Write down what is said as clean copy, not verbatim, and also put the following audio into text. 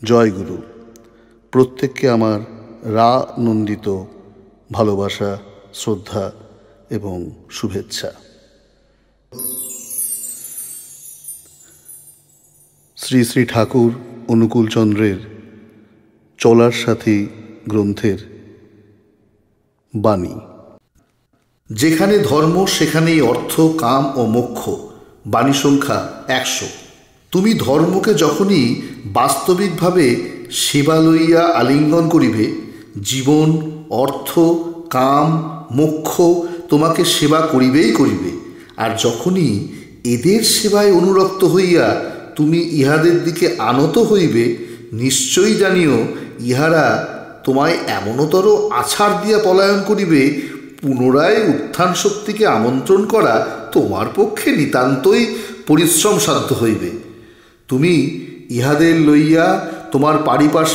জয় গুরু। প্রত্যেককে আমার নন্দিত ভালোবাসা, শ্রদ্ধা এবং শুভেচ্ছা। শ্রী শ্রী ঠাকুর অনুকূলচন্দ্রের চলার সাথী গ্রন্থের বাণী। যেখানে ধর্ম সেখানেই অর্থ, কাম ও মোক্ষ। বাণী সংখ্যা 100। তুমি ধর্মকে যখনই বাস্তবিকভাবে সেবা লইয়া আলিঙ্গন করিবে, জীবন, অর্থ, কাম, মোক্ষ তোমাকে সেবা করিবেই করিবে। আর যখনই এদের সেবায় অনুরক্ত হইয়া তুমি ইহাদের দিকে আনত হইবে, নিশ্চয়ই জানিও ইহারা তোমায় এমনতর আছাড় দিয়া পলায়ন করিবে, পুনরায় উত্থান শক্তিকে আমন্ত্রণ করা তোমার পক্ষে নিতান্তই পরিশ্রম সাধ্য হইবে। তুমি ইহাদের লইয়া তোমার পারিপার্শ্বিক